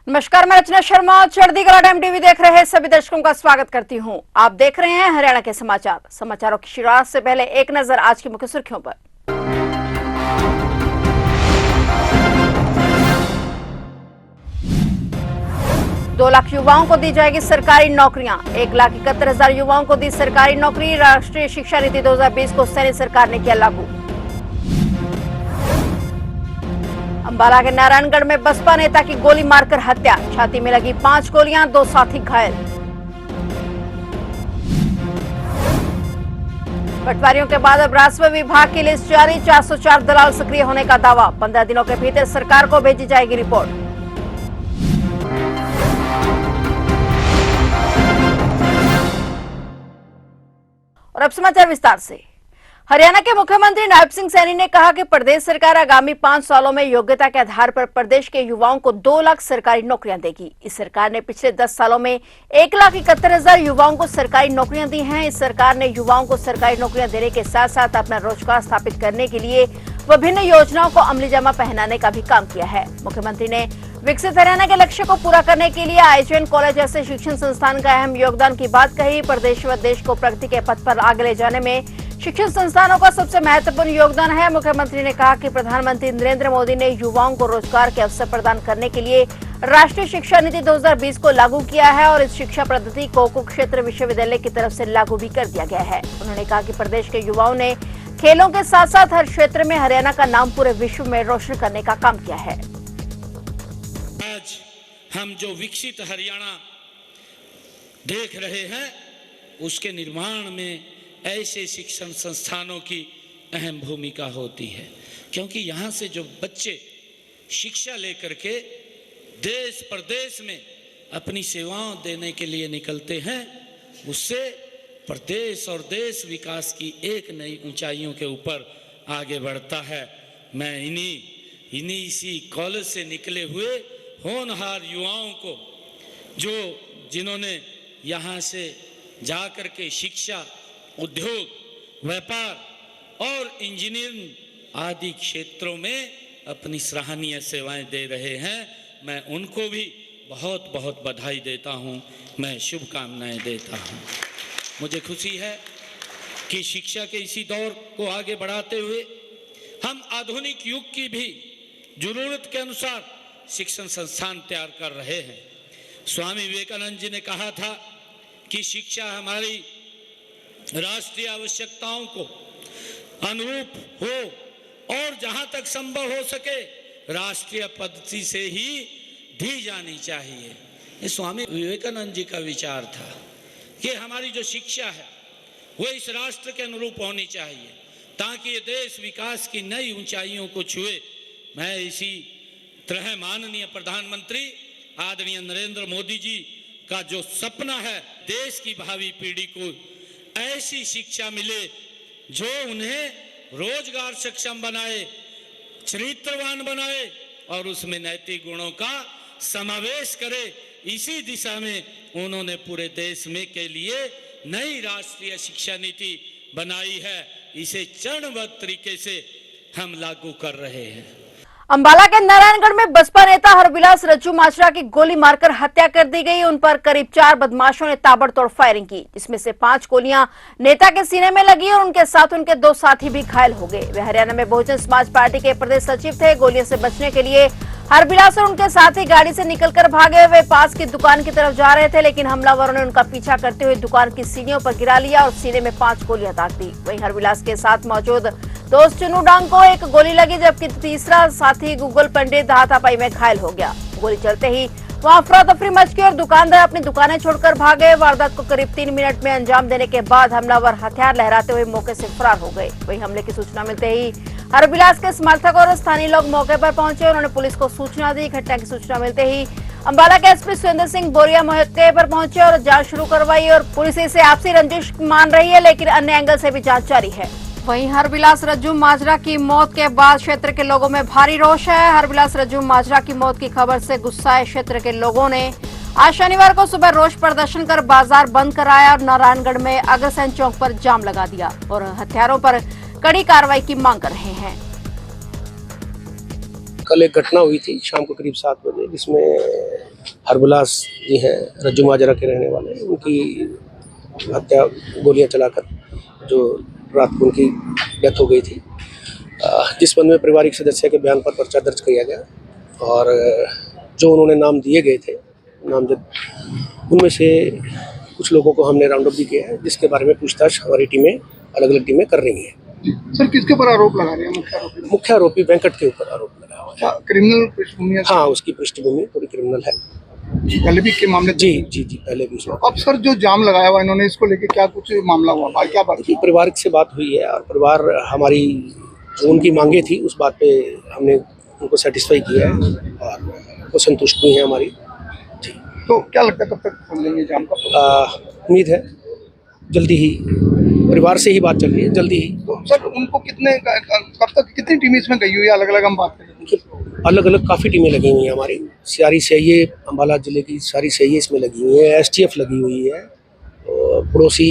नमस्कार, मैं रचना शर्मा। चढ़ती कला टाइम टीवी देख रहे सभी दर्शकों का स्वागत करती हूं। आप देख रहे हैं हरियाणा के समाचार। समाचारों की शुरुआत से पहले एक नजर आज की मुख्य सुर्खियों पर। दो लाख युवाओं को दी जाएगी सरकारी नौकरियां। 1,71,000 युवाओं को दी सरकारी नौकरी। राष्ट्रीय शिक्षा नीति 2020 को सैनी सरकार ने किया लागू। अंबाला के नारायणगढ़ में बसपा नेता की गोली मारकर हत्या। छाती में लगी 5 गोलियां, 2 साथी घायल। पटवारियों के बाद अब राजस्व विभाग की लिस्ट जारी। 404 दलाल सक्रिय होने का दावा। 15 दिनों के भीतर सरकार को भेजी जाएगी रिपोर्ट। और अब समाचार विस्तार से। हरियाणा के मुख्यमंत्री नायब सिंह सैनी ने कहा कि प्रदेश सरकार आगामी 5 सालों में योग्यता के आधार पर प्रदेश के युवाओं को 2 लाख सरकारी नौकरियां देगी। इस सरकार ने पिछले 10 सालों में 1,71,000 युवाओं को सरकारी नौकरियां दी हैं। इस सरकार ने युवाओं को सरकारी नौकरियां देने के साथ साथ अपना रोजगार स्थापित करने के लिए विभिन्न योजनाओं को अमलीजामा पहनाने का भी काम किया है। मुख्यमंत्री ने विकसित हरियाणा के लक्ष्य को पूरा करने के लिए आईजीएन कॉलेज जैसे शिक्षण संस्थान का अहम योगदान की बात कही। प्रदेश व देश को प्रगति के पथ पर आगे ले जाने में शिक्षण संस्थानों का सबसे महत्वपूर्ण योगदान है। मुख्यमंत्री ने कहा कि प्रधानमंत्री नरेंद्र मोदी ने युवाओं को रोजगार के अवसर प्रदान करने के लिए राष्ट्रीय शिक्षा नीति 2020 को लागू किया है और इस शिक्षा पद्धति को कुरुक्षेत्र विश्वविद्यालय की तरफ से लागू भी कर दिया गया है। उन्होंने कहा कि प्रदेश के युवाओं ने खेलों के साथ साथ हर क्षेत्र में हरियाणा का नाम पूरे विश्व में रोशन करने का काम किया है। आज हम जो विकसित हरियाणा देख रहे हैं उसके निर्माण में ऐसे शिक्षण संस्थानों की अहम भूमिका होती है, क्योंकि यहाँ से जो बच्चे शिक्षा लेकर के देश प्रदेश में अपनी सेवाओं देने के लिए निकलते हैं, उससे प्रदेश और देश विकास की एक नई ऊंचाइयों के ऊपर आगे बढ़ता है। मैं इसी कॉलेज से निकले हुए होनहार युवाओं को जिन्होंने यहाँ से जाकर के शिक्षा, उद्योग, व्यापार और इंजीनियरिंग आदि क्षेत्रों में अपनी सराहनीय सेवाएं दे रहे हैं, मैं उनको भी बहुत बहुत बधाई देता हूं, मैं शुभकामनाएं देता हूं। मुझे खुशी है कि शिक्षा के इसी दौर को आगे बढ़ाते हुए हम आधुनिक युग की भी जरूरत के अनुसार शिक्षण संस्थान तैयार कर रहे हैं। स्वामी विवेकानंद जी ने कहा था कि शिक्षा हमारी राष्ट्रीय आवश्यकताओं को अनुरूप हो और जहां तक संभव हो सके राष्ट्रीय पद्धति से ही दी जानी चाहिए। ये स्वामी विवेकानंद जी का विचार था कि हमारी जो शिक्षा है वो इस राष्ट्र के अनुरूप होनी चाहिए ताकि ये देश विकास की नई ऊंचाइयों को छुए। मैं इसी तरह माननीय प्रधानमंत्री आदरणीय नरेंद्र मोदी जी का जो सपना है, देश की भावी पीढ़ी को ऐसी शिक्षा मिले जो उन्हें रोजगार सक्षम बनाए, चरित्रवान बनाए और उसमें नैतिक गुणों का समावेश करे, इसी दिशा में उन्होंने पूरे देश में के लिए नई राष्ट्रीय शिक्षा नीति बनाई है। इसे चरणबद्ध तरीके से हम लागू कर रहे हैं। अंबाला के नारायणगढ़ में बसपा नेता हरविलास रज्जू माजरा की गोली मारकर हत्या कर दी गई। उन पर करीब 4 बदमाशों ने ताबड़तोड़ फायरिंग की, जिसमें से 5 गोलियां नेता के सीने में लगी और उनके साथ उनके 2 साथी भी घायल हो गए। वे हरियाणा में बहुजन समाज पार्टी के प्रदेश सचिव थे। गोलियों से बचने के लिए हरविलास और उनके साथी गाड़ी से निकलकर भागे। वे पास की दुकान की तरफ जा रहे थे, लेकिन हमलावरों ने उनका पीछा करते हुए दुकान की सीढ़ियों पर गिरा लिया और सीने में 5 गोलियां दाग दी। वहीं हरविलास के साथ मौजूद दोस्त चुनू डांग को 1 गोली लगी, जबकि तीसरा साथी गूगल पंडित हाथापाई में घायल हो गया। गोली चलते ही वहां अफरा तफरी मच गई और दुकानदार अपनी दुकानें छोड़कर भागे। वारदात को करीब 3 मिनट में अंजाम देने के बाद हमलावर हथियार लहराते हुए मौके से फरार हो गए। वहीं हमले की सूचना मिलते ही हरविलास के समर्थक और स्थानीय लोग मौके पर पहुंचे। उन्होंने पुलिस को सूचना दी। घटना की सूचना मिलते ही अंबाला के एसपी सुरेंद्र सिंह बोरिया मौके पर पहुंचे और जांच शुरू करवाई और पुलिस इसे आपसी रंजिश मान रही है, लेकिन अन्य एंगल से भी जांच जारी है। वहीं हरविलास रज्जू माजरा की मौत के बाद क्षेत्र के लोगों में भारी रोष है। हरविलास रज्जू माजरा की मौत की खबर से गुस्साए क्षेत्र के लोगों ने आज शनिवार को सुबह रोष प्रदर्शन कर बाजार बंद कराया और नारायणगढ़ में अग्रसेन चौक पर जाम लगा दिया और हथियारों पर कड़ी कार्रवाई की मांग कर रहे हैं। कल एक घटना हुई थी शाम को करीब 7 बजे, जिसमें हरबिलास जी हैं, रज्जू माजरा के रहने वाले हैं, उनकी हत्या गोलियां चलाकर जो रात को उनकी डेथ हो गई थी। जिस संबंध में पारिवारिक सदस्य के बयान पर पर्चा दर्ज किया गया और जो उन्होंने नाम दिए गए थे नामजद, उनमें से कुछ लोगों को हमने राउंड अप भी किया है, जिसके बारे में पूछताछ हमारी टीमें अलग अलग टीमें कर रही हैं। सर किसके ऊपर आरोप लगा रहे हैं? मुख्य आरोपी वेंकट के ऊपर आरोप लगा हुआ है। क्रिमिनल पृष्ठभूमि? हाँ, उसकी पृष्ठभूमि थोड़ी क्रिमिनल है। पहले भी के मामले? जी जी जी, पहले भी उसमें। अब सर जो जाम लगाया हुआ इन्होंने, इसको लेके क्या कुछ मामला हुआ, क्या बात? परिवार से बात हुई है और परिवार हमारी जो उनकी मांगे थी उस बात पे हमने उनको सेटिस्फाई किया है और वो संतुष्ट हुई है हमारी। जी, तो क्या लगता है कब तक खोल लेंगे जाम का? उम्मीद है जल्दी ही, परिवार से ही बात चल रही है, जल्दी ही। तो सर उनको कब तक कितनी टीम इसमें गई हुई है? अलग अलग हम बात करें, अलग अलग काफ़ी टीमें लगी हुई हैं हमारी। सारी सीआईए, अम्बाला जिले की सारी सीआईए इसमें लगी हुई है, एसटीएफ लगी हुई है, और पड़ोसी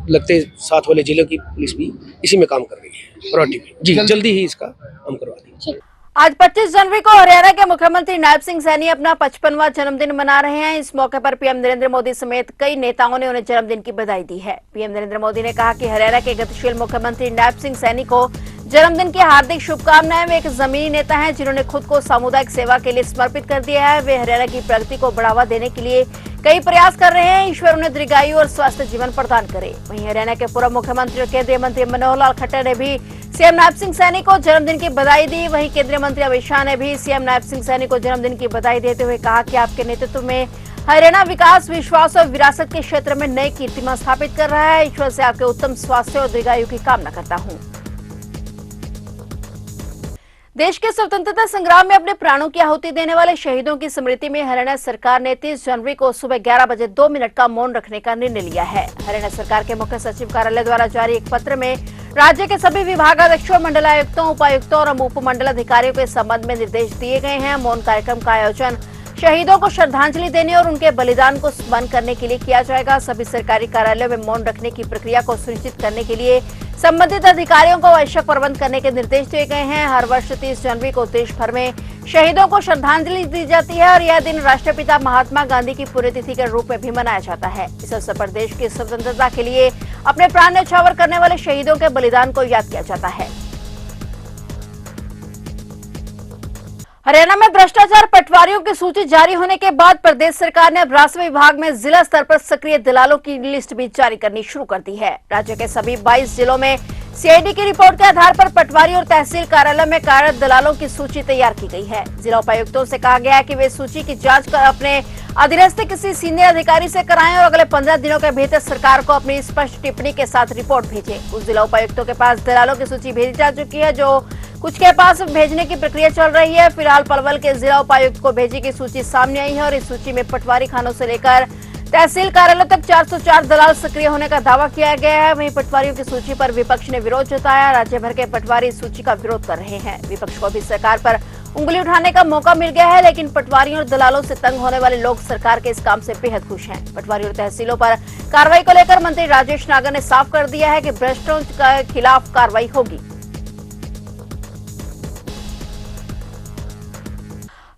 लगते साथ वाले जिलों की पुलिस भी इसी में काम कर रही है प्रायोरिटी में। जी, जल्दी ही इसका हम करवा देंगे। आज 25 जनवरी को हरियाणा के मुख्यमंत्री नायब सिंह सैनी अपना 55वां जन्मदिन मना रहे हैं। इस मौके पर पीएम नरेंद्र मोदी समेत कई नेताओं ने उन्हें जन्मदिन की बधाई दी है। पीएम नरेंद्र मोदी ने कहा कि हरियाणा के गतिशील मुख्यमंत्री नायब सिंह सैनी को जन्मदिन की हार्दिक शुभकामनाएं। वे एक जमीनी नेता हैं जिन्होंने खुद को सामुदायिक सेवा के लिए समर्पित कर दिया है। वे हरियाणा की प्रगति को बढ़ावा देने के लिए कई प्रयास कर रहे हैं। ईश्वर उन्हें दीर्घायु और स्वस्थ जीवन प्रदान करे। वहीं हरियाणा के पूर्व मुख्यमंत्री और केंद्रीय मंत्री मनोहर लाल खट्टर ने भी सीएम नायब सिंह सैनी को जन्मदिन की बधाई दी। वहीं केंद्रीय मंत्री अमित शाह ने भी सीएम नायब सिंह सैनी को जन्मदिन की बधाई देते हुए कहा कि आपके नेतृत्व में हरियाणा विकास, विश्वास और विरासत के क्षेत्र में नए कीर्तिमान स्थापित कर रहा है। ईश्वर से आपके उत्तम स्वास्थ्य और दीर्घायु की कामना करता हूँ। देश के स्वतंत्रता संग्राम में अपने प्राणों की आहुति देने वाले शहीदों की स्मृति में हरियाणा सरकार ने 30 जनवरी को सुबह 11 बजे 2 मिनट का मौन रखने का निर्णय लिया है। हरियाणा सरकार के मुख्य सचिव कार्यालय द्वारा जारी एक पत्र में राज्य के सभी विभागाध्यक्षों, मंडलायुक्तों, उपायुक्तों और उपमंडल अधिकारियों के संबंध में निर्देश दिए गए हैं। मौन कार्यक्रम का आयोजन शहीदों को श्रद्धांजलि देने और उनके बलिदान को स्मरण करने के लिए किया जाएगा। सभी सरकारी कार्यालयों में मौन रखने की प्रक्रिया को सुनिश्चित करने के लिए संबंधित अधिकारियों को आवश्यक प्रबंध करने के निर्देश दिए गए हैं। हर वर्ष 30 जनवरी को देश भर में शहीदों को श्रद्धांजलि दी जाती है और यह दिन राष्ट्रपिता महात्मा गांधी की पुण्यतिथि के रूप में भी मनाया जाता है। इस अवसर पर देश की स्वतंत्रता के लिए अपने प्राण न्यौछावर करने वाले शहीदों के बलिदान को याद किया जाता है। हरियाणा में भ्रष्टाचार पटवारियों की सूची जारी होने के बाद प्रदेश सरकार ने अब राजस्व विभाग में जिला स्तर पर सक्रिय दलालों की लिस्ट भी जारी करनी शुरू कर दी है। राज्य के सभी 22 जिलों में सीआईडी की रिपोर्ट के आधार पर पटवारी और तहसील कार्यालय में कार्यरत दलालों की सूची तैयार की गई है। जिला उपायुक्तों से कहा गया है कि वे सूची की जांच कर अपने अधीनस्थ किसी सीनियर अधिकारी से कराएं और अगले 15 दिनों के भीतर सरकार को अपनी स्पष्ट टिप्पणी के साथ रिपोर्ट भेजें। कुछ जिला उपायुक्तों के पास दलालों की सूची भेजी जा चुकी है, जो कुछ के पास भेजने की प्रक्रिया चल रही है। फिलहाल पलवल के जिला उपायुक्त को भेजी गई सूची सामने आई है और इस सूची में पटवारी खानों से लेकर तहसील कार्यालय तक 404 दलाल सक्रिय होने का दावा किया गया है। वहीं पटवारियों की सूची पर विपक्ष ने विरोध जताया। राज्य भर के पटवारी इस सूची का विरोध कर रहे हैं। विपक्ष को भी सरकार पर उंगली उठाने का मौका मिल गया है, लेकिन पटवारियों और दलालों से तंग होने वाले लोग सरकार के इस काम से बेहद खुश हैं। पटवारी और तहसीलों पर कार्रवाई को लेकर मंत्री राजेश नागर ने साफ कर दिया है कि भ्रष्टों के खिलाफ कार्रवाई होगी।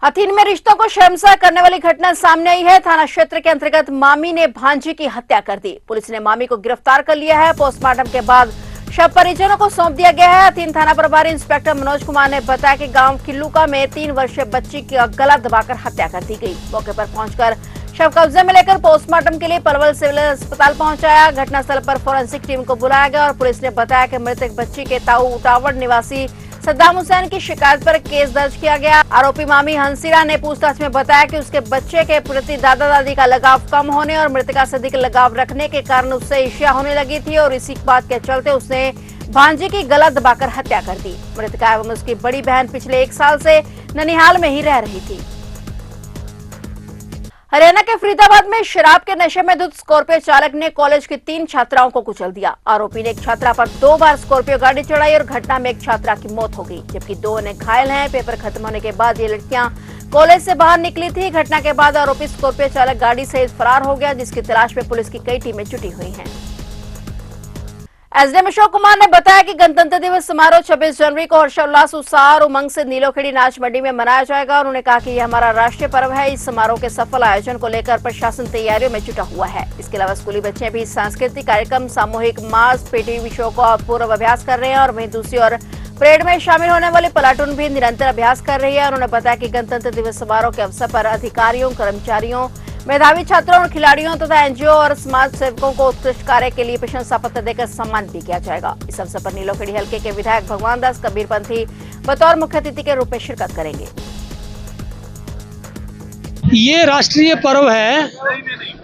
हथीन में रिश्तों को शर्मसार करने वाली घटना सामने आई है। थाना क्षेत्र के अंतर्गत मामी ने भांजी की हत्या कर दी। पुलिस ने मामी को गिरफ्तार कर लिया है। पोस्टमार्टम के बाद शव परिजनों को सौंप दिया गया है। हथीन थाना प्रभारी इंस्पेक्टर मनोज कुमार ने बताया कि गांव किल्लुका में 3 वर्षीय बच्ची की गला दबाकर हत्या कर दी गई। मौके पर पहुंचकर शव कब्जे में लेकर पोस्टमार्टम के लिए पलवल सिविल अस्पताल पहुंचाया। घटनास्थल पर फोरेंसिक टीम को बुलाया गया और पुलिस ने बताया कि मृतक बच्ची के ताऊ उटावड़ निवासी सद्दाम हुसैन की शिकायत पर केस दर्ज किया गया। आरोपी मामी हंसीरा ने पूछताछ में बताया कि उसके बच्चे के प्रति दादा दादी का लगाव कम होने और मृतका से अधिक लगाव रखने के कारण उससे ईर्ष्या होने लगी थी और इसी बात के चलते उसने भांजी की गला दबाकर हत्या कर दी। मृतका एवं उसकी बड़ी बहन पिछले 1 साल से ननिहाल में ही रह रही थी। हरियाणा के फरीदाबाद में शराब के नशे में धुत स्कॉर्पियो चालक ने कॉलेज की 3 छात्राओं को कुचल दिया। आरोपी ने एक छात्रा पर 2 बार स्कॉर्पियो गाड़ी चढ़ाई और घटना में एक छात्रा की मौत हो गई, जबकि 2 अन्य घायल हैं। पेपर खत्म होने के बाद ये लड़कियां कॉलेज से बाहर निकली थी। घटना के बाद आरोपी स्कॉर्पियो चालक गाड़ी सहित फरार हो गया, जिसकी तलाश में पुलिस की कई टीमें जुटी हुई हैं। एसडीएम अशोक कुमार ने बताया कि गणतंत्र दिवस समारोह 26 जनवरी को हर्षोल्लास, उत्साह और उमंग से नीलोखेड़ी नाच मंडी में मनाया जाएगा। और उन्होंने कहा कि यह हमारा राष्ट्रीय पर्व है। इस समारोह के सफल आयोजन को लेकर प्रशासन तैयारियों में जुटा हुआ है। इसके अलावा स्कूली बच्चे भी सांस्कृतिक कार्यक्रम, सामूहिक मार्च, पीटी शो का पूर्व अभ्यास कर रहे हैं। और वहीं दूसरी ओर परेड में शामिल होने वाले प्लाटून भी निरंतर अभ्यास कर रही है। उन्होंने बताया कि गणतंत्र दिवस समारोह के अवसर पर अधिकारियों, कर्मचारियों, मेधावी छात्रों और खिलाड़ियों तथा एनजीओ और समाज सेवकों को उत्कृष्ट कार्य के लिए प्रशंसा पत्र देकर सम्मानित भी किया जाएगा। इस अवसर पर नीलोखेड़ी हल्के के विधायक भगवान दास कबीरपंथी बतौर मुख्य अतिथि के रूप में शिरकत करेंगे। ये राष्ट्रीय पर्व है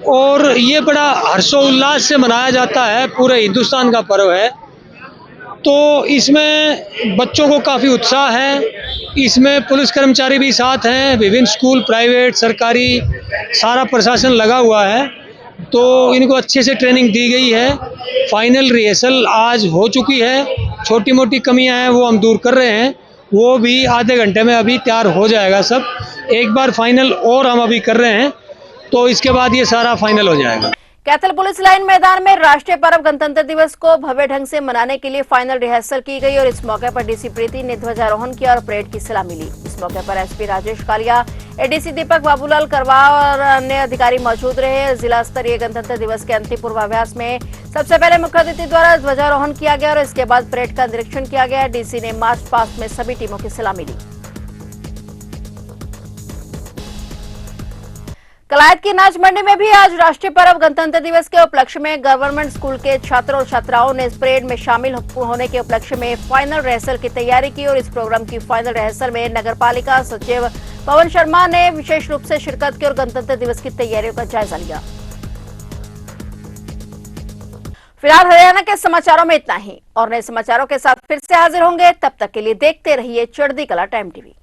और ये बड़ा हर्षोल्लास से मनाया जाता है, पूरे हिंदुस्तान का पर्व है। तो इसमें बच्चों को काफ़ी उत्साह है। इसमें पुलिस कर्मचारी भी साथ हैं, विभिन्न स्कूल, प्राइवेट, सरकारी, सारा प्रशासन लगा हुआ है। तो इनको अच्छे से ट्रेनिंग दी गई है। फाइनल रिहर्सल आज हो चुकी है। छोटी मोटी कमियां हैं वो हम दूर कर रहे हैं, वो भी आधे घंटे में अभी तैयार हो जाएगा सब। एक बार फाइनल और हम अभी कर रहे हैं, तो इसके बाद ये सारा फाइनल हो जाएगा। कैथल पुलिस लाइन मैदान में राष्ट्रीय पर्व गणतंत्र दिवस को भव्य ढंग से मनाने के लिए फाइनल रिहर्सल की गई और इस मौके पर डीसी प्रीति ने ध्वजारोहण किया और परेड की सलामी ली। इस मौके पर एसपी राजेश कालिया, एडीसी दीपक बाबूलाल करवा और अन्य अधिकारी मौजूद रहे। जिला स्तरीय गणतंत्र दिवस के अंतिम पूर्वाभ्यास में सबसे पहले मुख्य अतिथि द्वारा ध्वजारोहण किया गया और इसके बाद परेड का निरीक्षण किया गया। डीसी ने मार्च पास्ट में सभी टीमों की सलामी ली। कलायत की नाच मंडी में भी आज राष्ट्रीय पर्व गणतंत्र दिवस के उपलक्ष्य में गवर्नमेंट स्कूल के छात्रों और छात्राओं ने इस परेड में शामिल होने के उपलक्ष्य में फाइनल रिहर्सल की तैयारी की और इस प्रोग्राम की फाइनल रिहर्सल में नगरपालिका सचिव पवन शर्मा ने विशेष रूप से शिरकत की और गणतंत्र दिवस की तैयारियों का जायजा लिया। फिलहाल हरियाणा के समाचारों में इतना ही और नए समाचारों के साथ फिर से हाजिर होंगे। तब तक के लिए देखते रहिए चढ़ती कला टाइम टीवी।